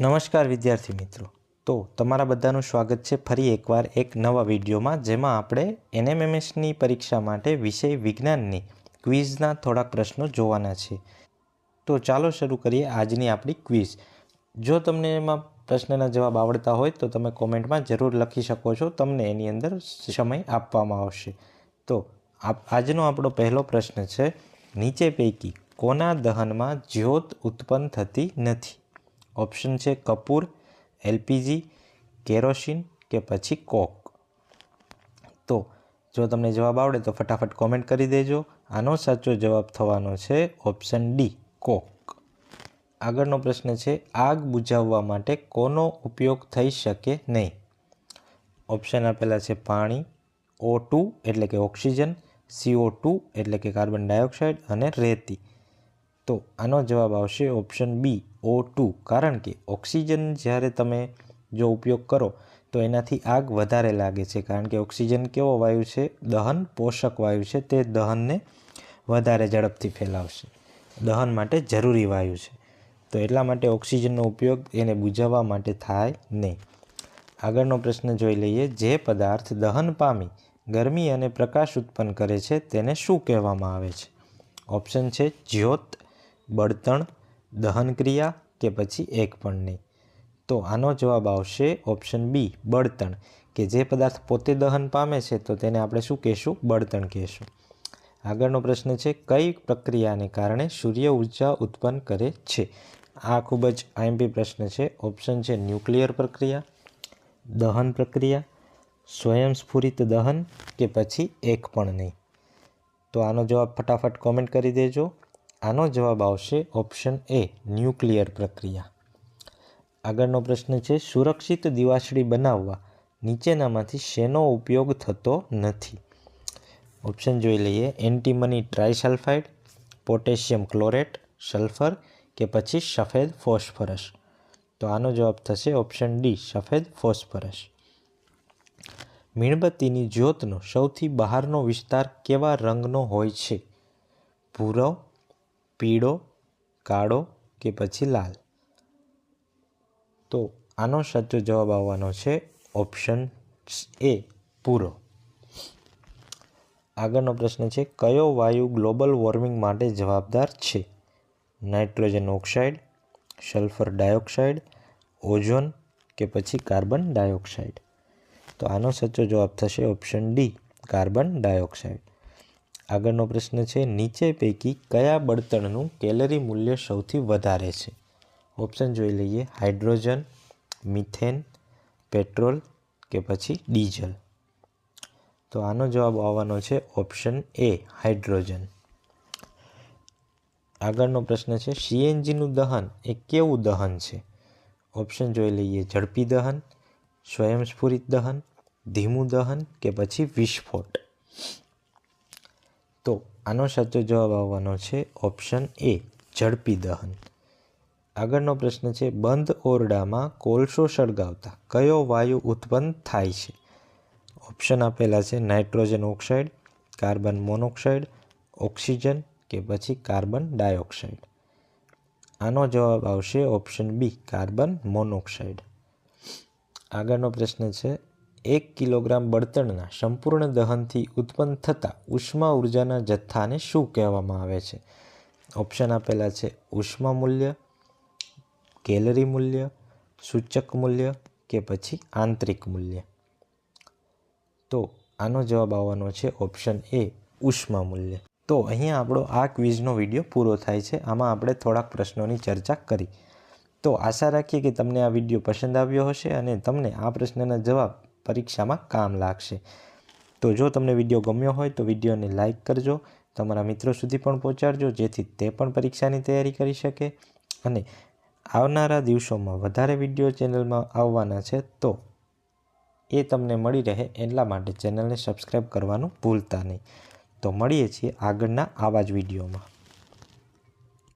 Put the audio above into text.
નમસ્કાર વિદ્યાર્થી મિત્રો। તો તમારા બધાનું સ્વાગત છે ફરી એકવાર એક નવા વિડીયોમાં, જેમાં આપણે એનએમએમએસની પરીક્ષા માટે વિષય વિજ્ઞાનની ક્વિઝના થોડાક પ્રશ્નો જોવાના છે। તો ચાલો શરૂ કરીએ આજની આપણી ક્વિઝ। જો તમને એમાં પ્રશ્નના જવાબ આવડતા હોય તો તમે કોમેન્ટમાં જરૂર લખી શકો છો, તમને એની અંદર સમય આપવામાં આવશે। તો આજનો આપણો પહેલો પ્રશ્ન છે, નીચે પૈકી કોના દહનમાં જ્યોત ઉત્પન્ન થતી નથી? ऑप्शन है कपूर, एलपीजी, केरोसिन के पछी कोक। तो जो तमने जवाब आवड़े तो फटाफट कॉमेंट करी देजो। आनो साचो जवाब थवानो छे ऑप्शन डी कोक। आगळनो प्रश्न है, आग बुझाववा माटे कोनो उपयोग थई शके नहीं? ऑप्शन आपेला है पाणी, O2 एटले के ऑक्सीजन, CO2 एटले के कार्बन डाइऑक्साइड अने रेती। तो आनो जवाब आवशे ऑप्शन बी O2। कारण के ऑक्सीजन ज्यारे तमे जो उपयोग करो तो एनाथी आग वधारे लागे छे, कारण के ऑक्सीजन केवो वायु छे, दहन पोषक वायु छे, ते दहनने वधारे झड़पथी फैलावशे, दहन माटे जरूरी वायु छे। तो एटला माटे ऑक्सीजननो उपयोग एने बुझाववा माटे थाय नहीं। आगळनो प्रश्न जोई लईए, जे पदार्थ दहन पामी गरमी अने प्रकाश उत्पन्न करे छे तेने शुं कहेवामां आवे छे? ऑप्शन छे ज्योत, बळतण, दहन क्रिया के पछी एक पण नहीं। तो आनो जवाब आवशे ऑप्शन बी बळतण, के जे पदार्थ पोते दहन पामे छे तो तेने आपणे शुं कहेशुं? बळतण कहेशुं। आगळनो प्रश्न छे, कई प्रक्रियाने कारणे सूर्य ऊर्जा उत्पन्न करे छे? आ खूब ज आईएमपी प्रश्न छे। ऑप्शन छे न्यूक्लियर प्रक्रिया, दहन प्रक्रिया, स्वयंस्फुरित दहन के पछी एक पण नहीं। तो आनो जवाब फटाफट कॉमेंट करी देजो। आनो जवाब आवशे ऑप्शन ए न्यूक्लियर प्रक्रिया। आगळनो प्रश्न है, सुरक्षित दिवासળી बनाववा नीचेनामांथी शेनो उपयोग थतो नथी? ऑप्शन जोई लईए, antimony trisulphide, potassium chlorate, sulphur के पछी सफेद फॉस्फरस। तो आनो जवाब थशे ऑप्शन डी सफेद फॉस्फरस। मीणबत्तीनी ज्योतनो सौथी बहारनो विस्तार केवा रंगनो होय छे? भूरो, पीळो, काळो के पछी लाल? तो आनो साचो जवाब आववानो छे ऑप्शन ए भूरो। आगळनो प्रश्न है, कयो वायु ग्लोबल वॉर्मिंग माटे जवाबदार छे? Nitrogen oxide, sulphur dioxide, ozone के पछी कार्बन डाइऑक्साइड? तो आनो साचो जवाब थशे ऑप्शन डी कार्बन डाइऑक्साइड। आगळनो प्रश्न है, नीचे पैकी कया बळतणनुं केलरी मूल्य सौथी वधारे छे? ऑप्शन जोई लईए, हाइड्रोजन, मीथेन, पेट्रोल के पछी डीजल? तो आनो जवाब आववानो छे ऑप्शन ए हाइड्रोजन। आगळनो प्रश्न है, सीएनजीनुं दहन ए केवुं दहन छे? ऑप्शन जोई लईए, झड़पी दहन, स्वयंस्फुरित दहन, धीमું दहन के पछी विस्फोट? तो आनो साचो जवाब आववानो छे ऑप्शन ए झड़पी दहन। आगळनो प्रश्न है, बंध ओरडामां कोळसो सळगावता कयो वायु उत्पन्न थाय छे? ऑप्शन आपेला छे nitrogen oxide, carbon monoxide, oxygen के पछी कार्बन डाइऑक्साइड? आनो जवाब आवशे ऑप्शन बी कार्बन मोनोक्साइड। आगळनो प्रश्न है, 1 किलोग्राम बळतणना संपूर्ण दहनथी उत्पन्न थता उष्मा ऊर्जाना जथ्थाने शुं कहेवामां आवे छे? ऑप्शन आपेला छे उष्मा मूल्य, केलरी मूल्य, सूचक मूल्य के पछी आंतरिक मूल्य? तो आनो जवाब आववानो छे ऑप्शन ए उष्मा मूल्य। तो अहींया आपणो आ क्विઝનો विडियो पूरो थाय छे। आमां आपणे थोड़ाक प्रश्नोनी चर्चा करी। तो आशा राखीए कि तमने आ विडियो पसंद आव्यो हशे अने तमने आ प्रश्नना जवाब परीक्षामां काम लागशे। तो जो तमने विडियो गम्यो होय तो विडियोने लाइक करजो, तमारा मित्रों सुधी पण पहोंचाडजो, जेथी ते पण परीक्षानी तैयारी करी शके। अने आवनारा दिवसोमां वधारे विडियो चेनलमां आववाना छे, तो ए तमने मळी रहे એટલા માટે ચેનલને સબસ્ક્રાઈબ કરવાનું ભૂલતા નહીં। તો મળીએ છીએ આગળના આવા જ વિડીયોમાં।